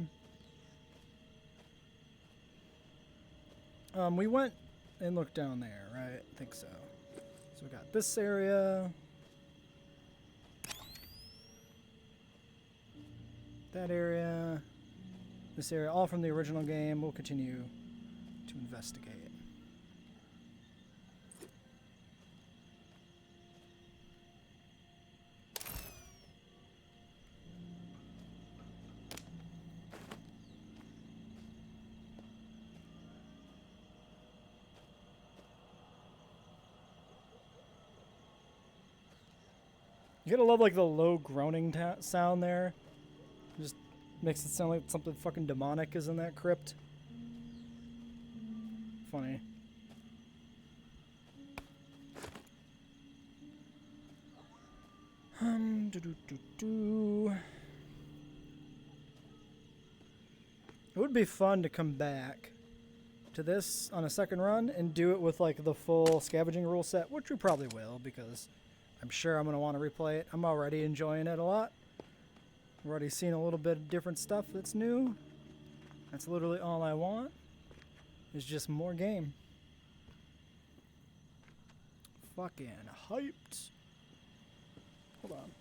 We went and looked down there, right? I think so. So we got this area. That area. This area, all from the original game. We'll continue to investigate. You gotta love like the low groaning sound there. Just makes it sound like something fucking demonic is in that crypt. Funny. It would be fun to come back to this on a second run and do it with like the full scavenging rule set, which we probably will because I'm sure I'm going to want to replay it. I'm already enjoying it a lot. I've already seen a little bit of different stuff that's new. That's literally all I want. Is just more game. Fucking hyped. Hold on.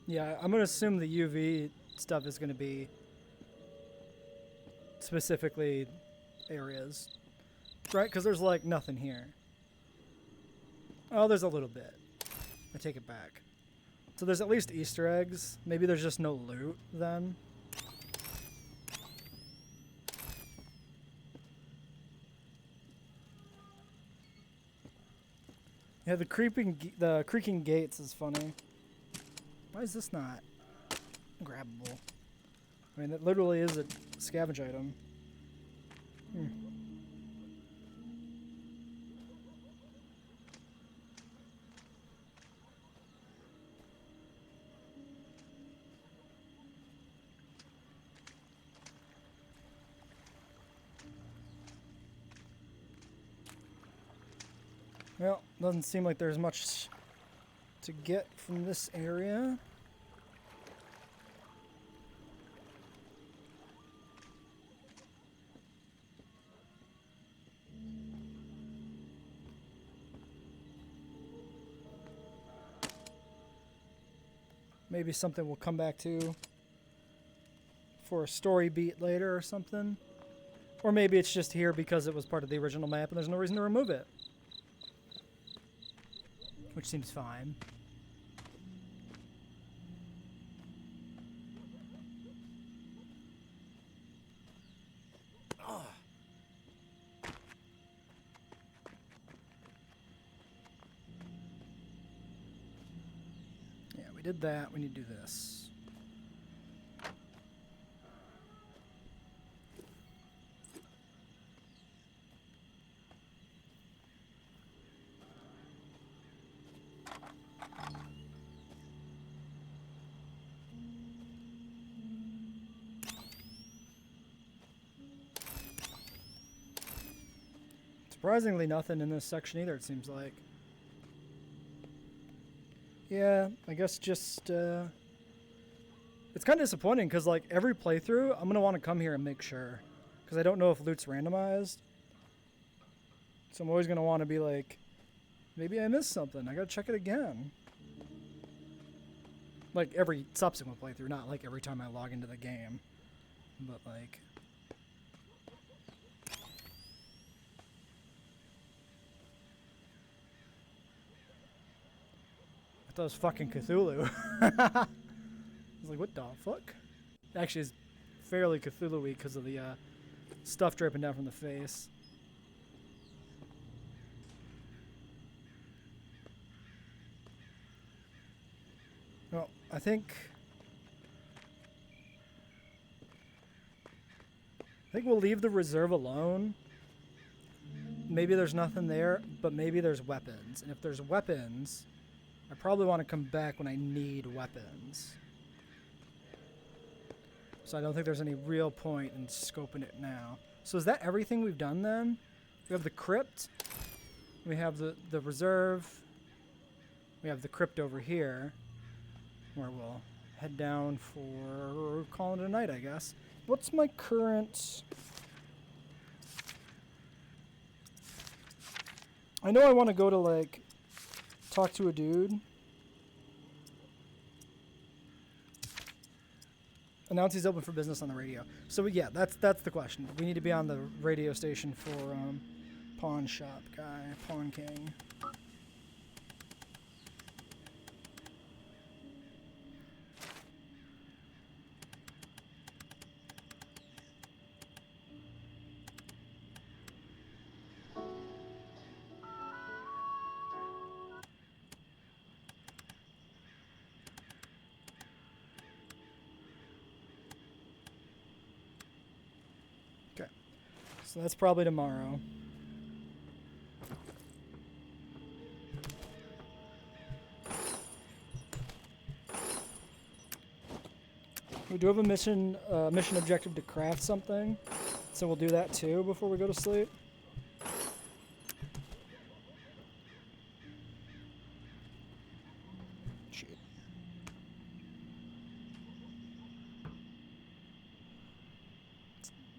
Yeah, I'm gonna assume the UV stuff is gonna be specifically areas, right? Because there's like nothing here. Oh, there's a little bit. I take it back. So there's at least Easter eggs. Maybe there's just no loot then. Yeah, the creaking gates is funny. Why is this not grabbable? I mean, that literally is a scavenge item. Well, doesn't seem like there's much to get from this area. Maybe something we'll come back to for a story beat later or something. Or maybe it's just here because it was part of the original map and there's no reason to remove it. Which seems fine. Yeah, we did that. We need to do this. Surprisingly nothing in this section either, it seems like. Yeah, I guess just, it's kind of disappointing because, like, every playthrough, I'm going to want to come here and make sure. Because I don't know if loot's randomized. So I'm always going to want to be like, maybe I missed something. I got to check it again. Like, every subsequent playthrough, not like every time I log into the game. But, like... I thought it was fucking Cthulhu. I was like, what the fuck? Actually, it's fairly Cthulhu-y because of the stuff dripping down from the face. Well, I think we'll leave the reserve alone. Maybe there's nothing there, but maybe there's weapons. And if there's weapons, I probably want to come back when I need weapons. So I don't think there's any real point in scoping it now. So is that everything we've done then? We have the crypt. We have the reserve. We have the crypt over here, where we'll head down for calling it a night, I guess. What's my current... I know I want to go to, like, talk to a dude. Announce he's open for business on the radio. So, yeah, that's the question. We need to be on the radio station for pawn shop guy, pawn king. So that's probably tomorrow. We do have a mission objective to craft something, so we'll do that too before we go to sleep. Shit.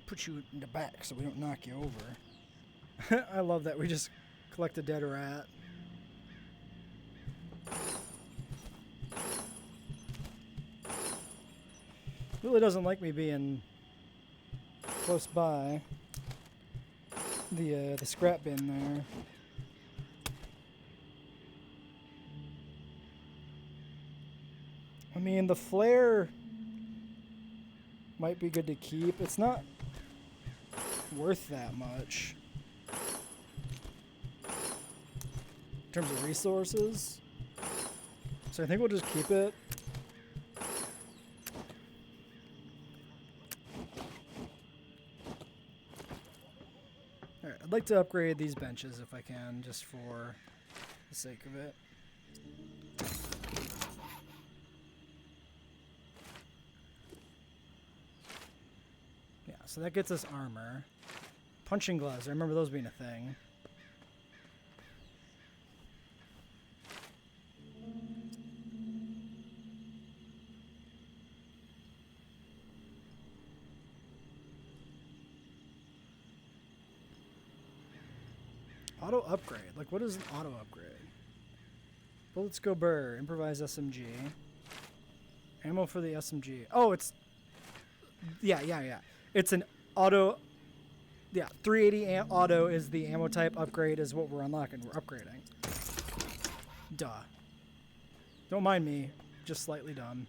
Put you in the back so we don't knock you over. I love that we just collect a dead rat. Really doesn't like me being close by the scrap bin there. I mean, the flare might be good to keep. It's not worth that much in terms of resources, so I think we'll just keep it. Alright, I'd like to upgrade these benches if I can, just for the sake of it. Yeah, so that gets us armor. Punching gloves, I remember those being a thing. Auto upgrade, like what is an auto upgrade? Bullets go burr, improvised SMG. Ammo for the SMG. Oh, it's... Yeah. It's an auto... Yeah, 380 auto is the ammo type. Upgrade is what we're unlocking. We're upgrading. Duh. Don't mind me. Just slightly dumb.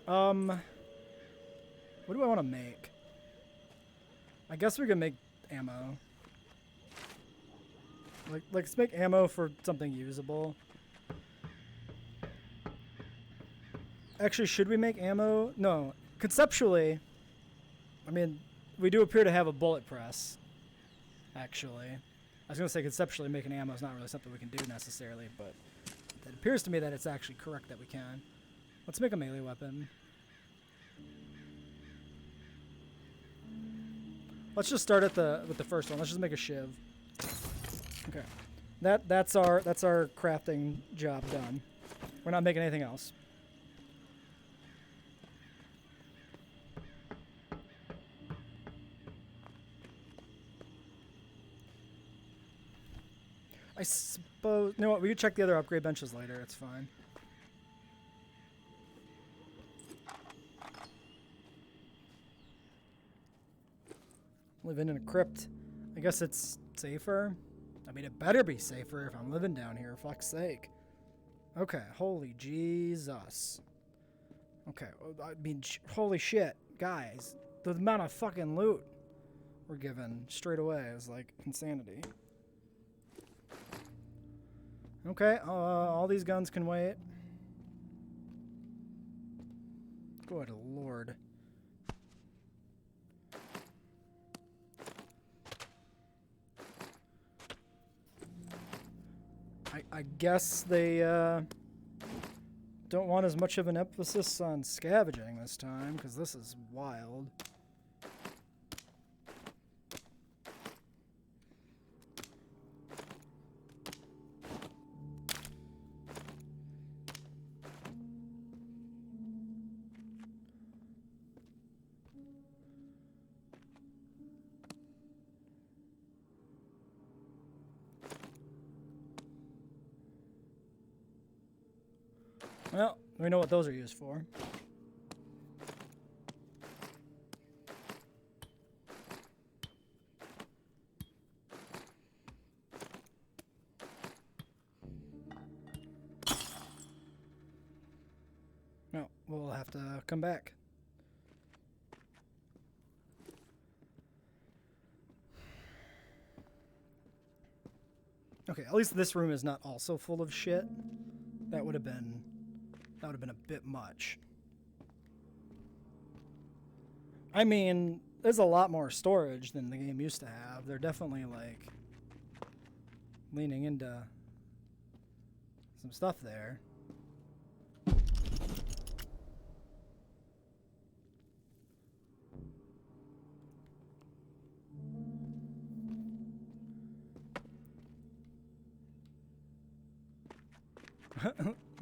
What do I want to make? I guess we can make ammo. Like, let's make ammo for something usable. Actually, should we make ammo? No. Conceptually, I mean... We do appear to have a bullet press, actually. I was going to say conceptually making ammo is not really something we can do necessarily, but it appears to me that it's actually correct that we can. Let's make a melee weapon. Let's just start at with the first one. Let's just make a shiv. Okay. That's our crafting job done. We're not making anything else. I suppose... You know what? We can check the other upgrade benches later. It's fine. Living in a crypt. I guess it's safer. I mean, it better be safer if I'm living down here. Fuck's sake. Okay. Holy Jesus. Okay. I mean, holy shit. Guys. The amount of fucking loot we're given straight away is like insanity. Okay, all these guns can wait. Good lord. I guess they don't want as much of an emphasis on scavenging this time, because this is wild. Well, we know what those are used for. No, we'll have to come back. Okay, at least this room is not also full of shit. That would have been a bit much. I mean, there's a lot more storage than the game used to have. They're definitely like leaning into some stuff there.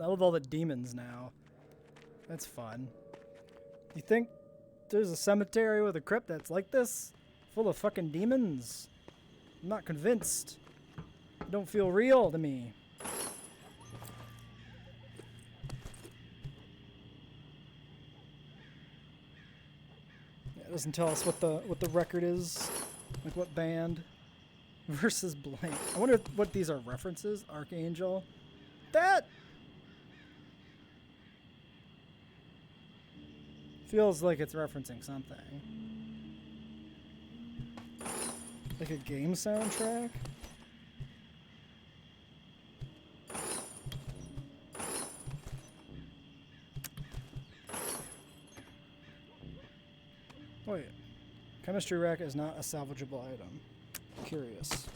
I love all the demons now. That's fun. You think there's a cemetery with a crypt that's like this? Full of fucking demons? I'm not convinced. They don't feel real to me. Yeah, it doesn't tell us what the record is. Like what band. Versus blank. I wonder what these are references. Archangel. That feels like it's referencing something. Like a game soundtrack? Wait. Chemistry rack is not a salvageable item. Curious.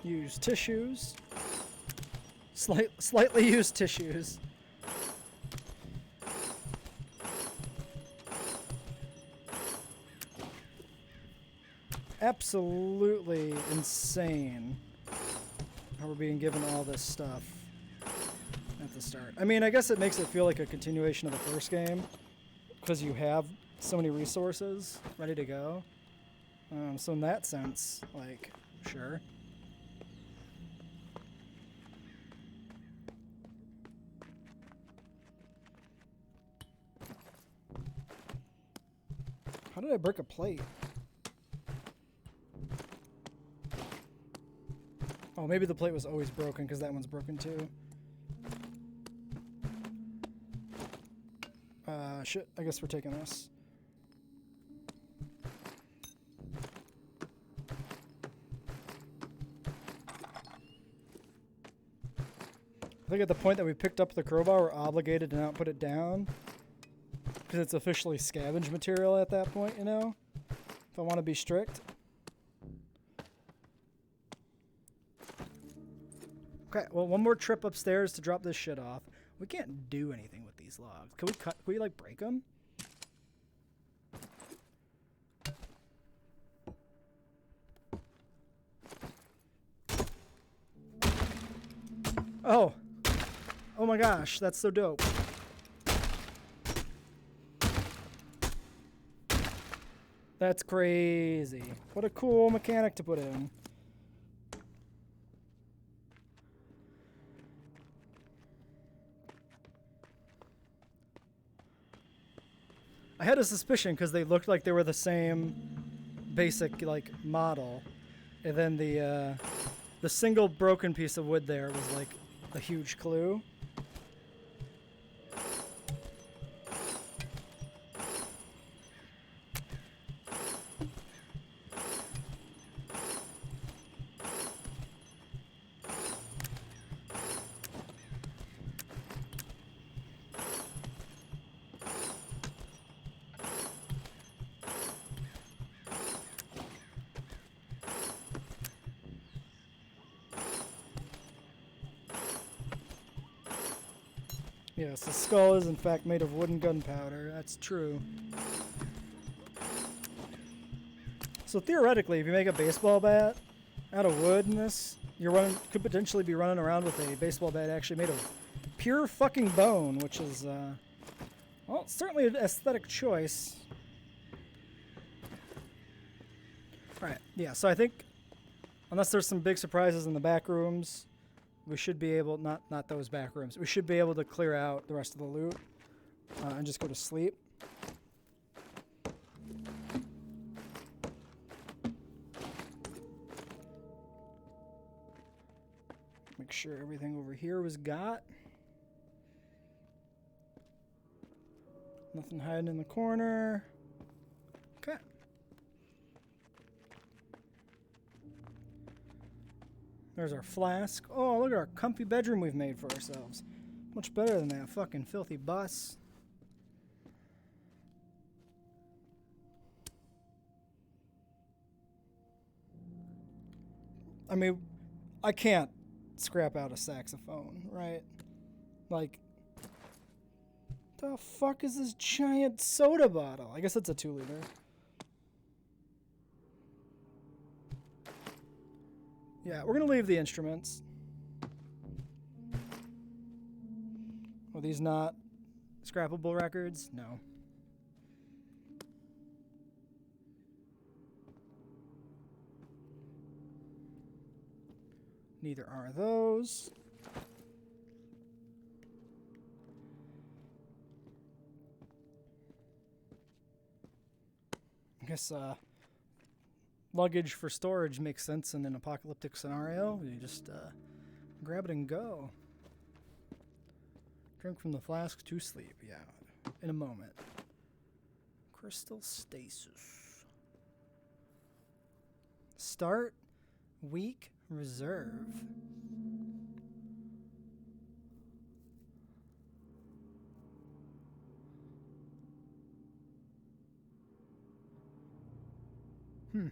Use tissues. Slightly used tissues. Absolutely insane how we're being given all this stuff at the start. I mean, I guess it makes it feel like a continuation of the first game because you have so many resources ready to go. So in that sense, like, sure. How did I break a plate? Oh, maybe the plate was always broken because that one's broken too. Shit, I guess we're taking this. I think at the point that we picked up the crowbar, we're obligated to not put it down. Because it's officially scavenge material at that point, you know? If I want to be strict. Okay, well, one more trip upstairs to drop this shit off. We can't do anything with these logs. Can we like break them? Oh. Oh my gosh, that's so dope. That's crazy. What a cool mechanic to put in. I had a suspicion because they looked like they were the same basic like model, and then the single broken piece of wood there was like a huge clue. Yes, the skull is in fact made of wooden gunpowder. That's true. So theoretically, if you make a baseball bat out of wood in this, could potentially be running around with a baseball bat actually made of pure fucking bone, which is, well, certainly an aesthetic choice. Alright, yeah, so I think, unless there's some big surprises in the back rooms, we should be able, not those back rooms, we should be able to clear out the rest of the loot and just go to sleep. Make sure everything over here was got. Nothing hiding in the corner. Okay. There's our flask. Oh, look at our comfy bedroom we've made for ourselves. Much better than that fucking filthy bus. I mean, I can't scrap out a saxophone, right? Like, the fuck is this giant soda bottle? I guess it's a 2-liter. Yeah, we're gonna leave the instruments. Are these not scrappable records? No. Neither are those. I guess, luggage for storage makes sense in an apocalyptic scenario. You just grab it and go. Drink from the flask to sleep. Yeah, in a moment. Crystal stasis. Start week reserve. Hmm.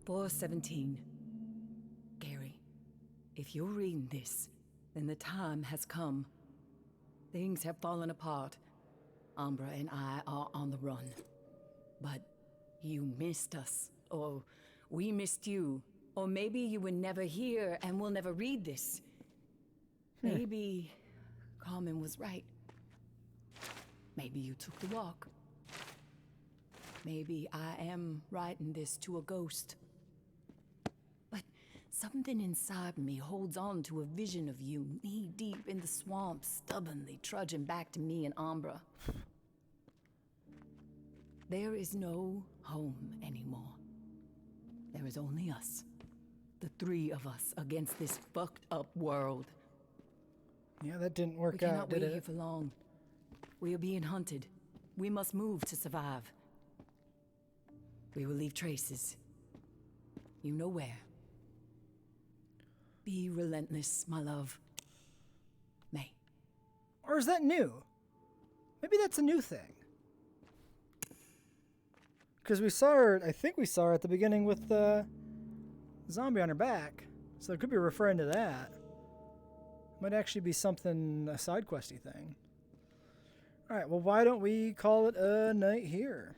"4:17. Gary, if you're reading this, then the time has come. Things have fallen apart. Umbra and I are on the run. But you missed us, or we missed you, or maybe you were never here and will never read this. Maybe Carmen was right. Maybe you took the walk. Maybe I am writing this to a ghost. But something inside me holds on to a vision of you knee-deep in the swamp, stubbornly trudging back to me and Umbra. There is no home anymore. There is only us. The three of us against this fucked up world. Yeah, that didn't work We cannot out, did wait here it? for long. We are being hunted. We must move to survive. We will leave traces. You know where. Be relentless, my love. May. Or is that new? Maybe that's a new thing. Because we saw her, I think we saw her at the beginning with the zombie on her back. So it could be referring to that. Might actually be something, a side questy thing. Alright, well why don't we call it a night here?